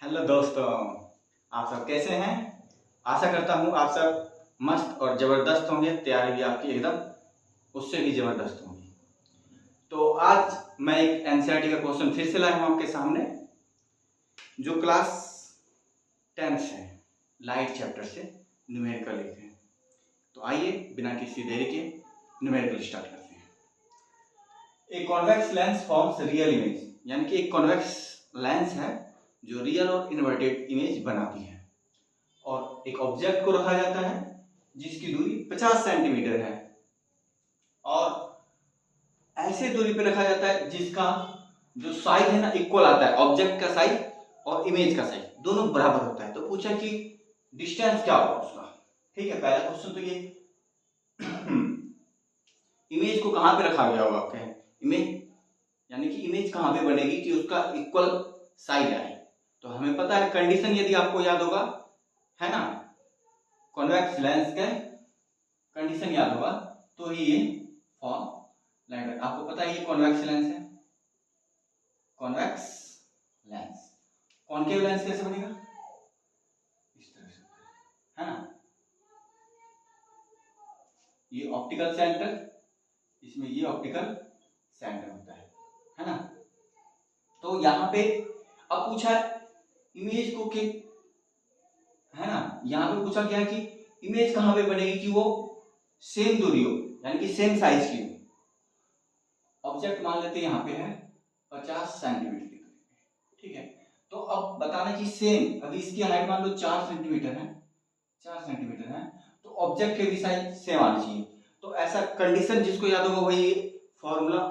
Hello दोस्तों, आप सब कैसे हैं। आशा करता हूँ आप सब मस्त और ज़बरदस्त होंगे। तैयारी भी आपकी एकदम उससे भी ज़बरदस्त होंगी। तो आज मैं एक एनसीईआरटी का क्वेश्चन फिर से लाया हूँ आपके सामने, जो क्लास 10th है, लाइट चैप्टर से न्यूमेरिकल लिखे हैं। तो आइए बिना किसी देरी के न्यूमेरिकल स्टार्ट करते हैं। एक convex lens forms real image, यानी कि एक कॉन्वेक्स लेंस है जो रियल और इन्वर्टेड इमेज बनाती है। और एक ऑब्जेक्ट को रखा जाता है जिसकी दूरी 50 सेंटीमीटर है, और ऐसे दूरी पे रखा जाता है जिसका जो साइज है ना इक्वल आता है। ऑब्जेक्ट का साइज और इमेज का साइज दोनों बराबर होता है। तो पूछा कि डिस्टेंस क्या होगा उसका। ठीक है, पहला क्वेश्चन तो ये इमेज को कहां पे रखा गया होगा आपके इमेज, यानी कि इमेज कहां पे बनेगी कि उसका इक्वल साइज आए। तो हमें पता है कंडीशन, यदि आपको याद होगा, है ना, कॉन्वेक्स लेंस का कंडीशन याद होगा तो ही ये फॉर्म लाइट। आपको पता है ये कॉन्वेक्स लेंस है। कॉन्वेक्स लेंस, कॉनकेव लेंस कैसे बनेगा, इस तरह से, है ना। ये ऑप्टिकल सेंटर, इसमें ये ऑप्टिकल सेंटर होता है ना। तो यहाँ पे अब पूछा है इमेज को कि, है ना, यहाँ पे पूछा गया है कि इमेज कहां पे बनेगी कि वो सेम दूरी हो, यानी कि सेम साइज की हो। ऑब्जेक्ट मान लेते हैं यहाँ पे है 50 सेंटीमीटर की दूरी पे। ठीक है, तो अब बताना कि सेम, अभी इसकी हाइट मान लो 4 सेंटीमीटर है, 4 सेंटीमीटर है, तो ऑब्जेक्ट के भी साइज सेम आनी चाहिए। तो ऐसा कंडीशन जिसको याद होगा वही फॉर्मूला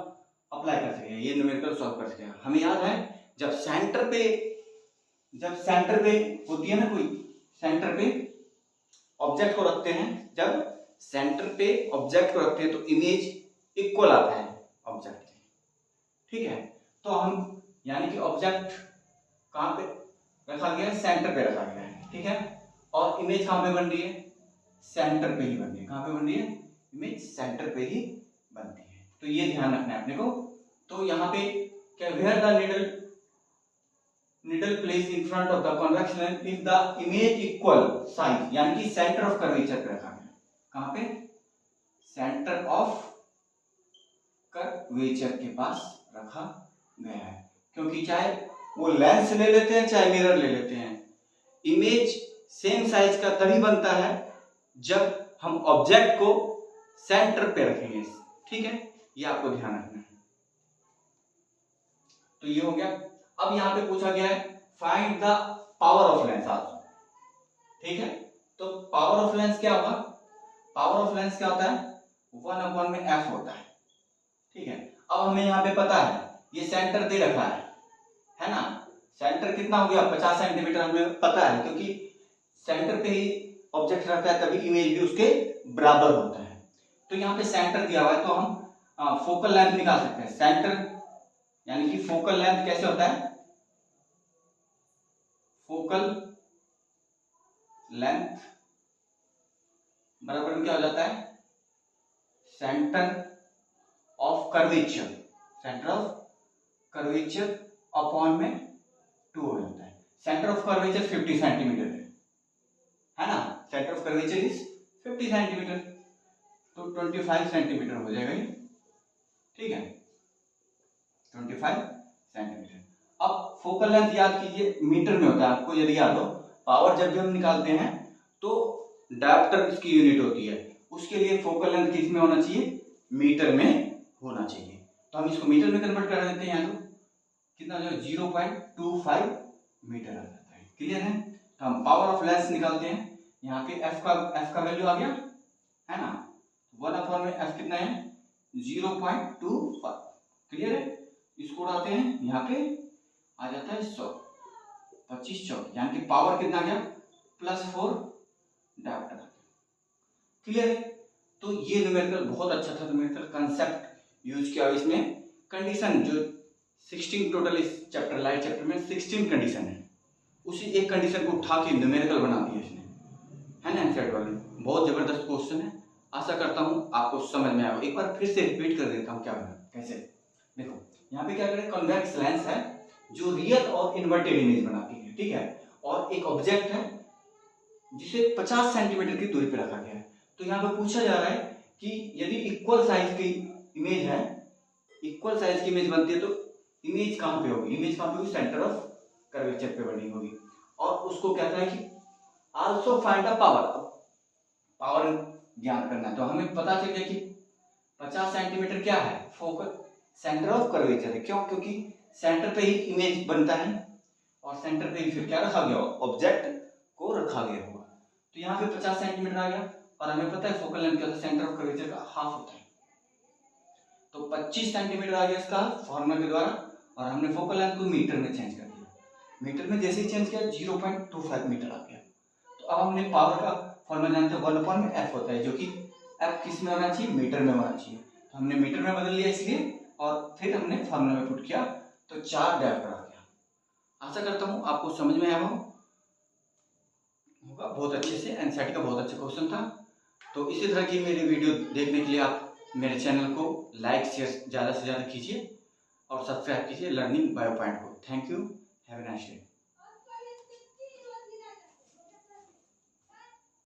अप्लाई कर सकेगा, ये न्यूमेरिकल सॉल्व कर सकेगा। हमें याद है जब सेंटर पे होती है ना कोई, सेंटर पे ऑब्जेक्ट को रखते हैं, जब सेंटर पे ऑब्जेक्ट को रखते हैं तो इमेज इक्वल आता है ऑब्जेक्ट के। ठीक है, तो हम यानी कि ऑब्जेक्ट कहां पे रखा गया है, सेंटर पे रखा गया है। ठीक है, और इमेज कहां पे बन रही है, सेंटर पे ही बन रही है। कहां पे बन रही है, इमेज सेंटर पे ही बनती है। तो ये ध्यान रखना है अपने को। तो यहाँ पे क्या, where the needle placed in front of the convex lens if the image equal size, यानी कि सेंटर ऑफ कर्वेचर पे रखा गया। कहां पे, सेंटर ऑफ कर्वेचर के पास रखा गया है। क्योंकि चाहे वो लेंस ले लेते हैं चाहे मिरर ले लेते हैं, इमेज सेम साइज का तभी बनता है जब हम ऑब्जेक्ट को सेंटर पे रखेंगे। ठीक है, ये आपको ध्यान रखना है। तो ये हो गया। अब यहाँ पे पूछा गया है find the power of lens also. ठीक है, तो पावर ऑफ लेंस क्या होगा, पावर ऑफ लेंस क्या होता है, 1 में f होता है। ठीक है, अब हमें यहाँ पे पता है ये सेंटर दे रखा है ना। सेंटर कितना हो गया, 50 सेंटीमीटर हमें पता है, क्योंकि सेंटर पे ही ऑब्जेक्ट रखा है तभी इमेज भी उसके बराबर होता है। तो यहाँ पे सेंटर दिया हुआ है तो हम फोकल लेंथ निकाल सकते हैं। सेंटर यानी कि फोकल लेंथ कैसे होता है, फोकल लेंथ बराबर में क्या हो जाता है, centre of curvature, centre of curvature upon में 2 हो जाता है। सेंटर ऑफ कर्वेचर 50 सेंटीमीटर है ना, centre of curvature is 50 centimetre, तो 25 सेंटीमीटर हो जाएगा ये। ठीक है, 25 सेंटीमीटर। अब फोकल लेंथ याद कीजिए मीटर में होता है, आपको यदि याद हो। पावर जब भी हम निकालते हैं तो डायोप्टर इसकी यूनिट होती है, उसके लिए फोकल लेंथ किस में होना चाहिए, मीटर में होना चाहिए। तो हम इसको मीटर में कन्वर्ट कर देते हैं, यहाँ तो कितना जो 0.25 मीटर आ जाता है। क्लियर है, तो हम पावर ऑफ लेंस निकालते हैं। यहाँ पे f का वैल्यू आ गया है ना, 1 में f कितना है, 0.25। क्लियर है, इसको उड़ाते हैं, यहाँ पे आ जाता है 100, 25 चौक, यानी कि पावर कितना आ गया, +4 डायोप्टर। क्लियर है, तो ये न्यूमेरिकल बहुत अच्छा था, न्यूमेरिकल कांसेप्ट यूज किया इसमें। कंडीशन जो 16 टोटल इस चैप्टर, लाइट चैप्टर में 16 कंडीशन है, उसी एक कंडीशन को उठा के न्यूमेरिकल बना दिया इसने, है ना। एनसीईआरटी वाले बहुत जबरदस्त क्वेश्चन है। आशा करता हूँ आपको समझ में आएगा। एक बार फिर से रिपीट कर देता हूँ क्या बना कैसे। देखो यहाँ पे क्या करें, कॉन्वेक्स लेंस है जो रियल और इन्वर्टेड इमेज बनाती है। ठीक है, और एक ऑब्जेक्ट है जिसे 50 सेंटीमीटर की दूरी पर रखा गया है। तो यहाँ पे पूछा जा रहा है कि यदि इक्वल साइज की इमेज है, इक्वल साइज की इमेज बनती है तो इमेज कहाँ पे होगी, इमेज कहाँ पे होगी, सेंटर ऑफ कर्वेचर पे बनी होगी। और उसको कहता है कि also find the power, power ज्ञात करना है। तो हमें पता चल गया कि 50 सेंटीमीटर क्या है, फोकल सेंटर ऑफ कर्वेचर है। क्यों? क्योंकि सेंटर पे ही इमेज बनता है और सेंटर पे ही फिर क्या रखा गया, ऑब्जेक्ट को रखा गया होगा। तो यहाँ पे 50 सेंटीमीटर आ गया और हमें पता है फोकल लेंथ क्या होता है, सेंटर ऑफ कर्वेचर का हाफ होता है। तो 25 सेंटीमीटर आ गया इसका फॉर्मूला के द्वारा, और हमने फोकल लेंथ को मीटर में चेंज कर दिया। मीटर में जैसे ही चेंज किया 0.25 मीटर आ गया। तो अब हमने पावर का फॉर्मूला जानते हैं, 1/f होता है, जो कि f किस में होना चाहिए, मीटर में होना चाहिए। तो हमने मीटर में बदल लिया इसलिए, और फिर हमने फॉर्मूला में पुट किया तो 4 डायप्टर आ गया। आशा करता हूँ आपको समझ में आया होगा बहुत अच्छे से। एनसीईआरटी का बहुत अच्छा क्वेश्चन था। तो इसी तरह की मेरी वीडियो देखने के लिए आप मेरे चैनल को लाइक शेयर ज़्यादा से ज़्यादा कीजिए और सब्सक्राइब कीजिए लर्निंग बायो पॉइंट को। Thank you, have a nice day.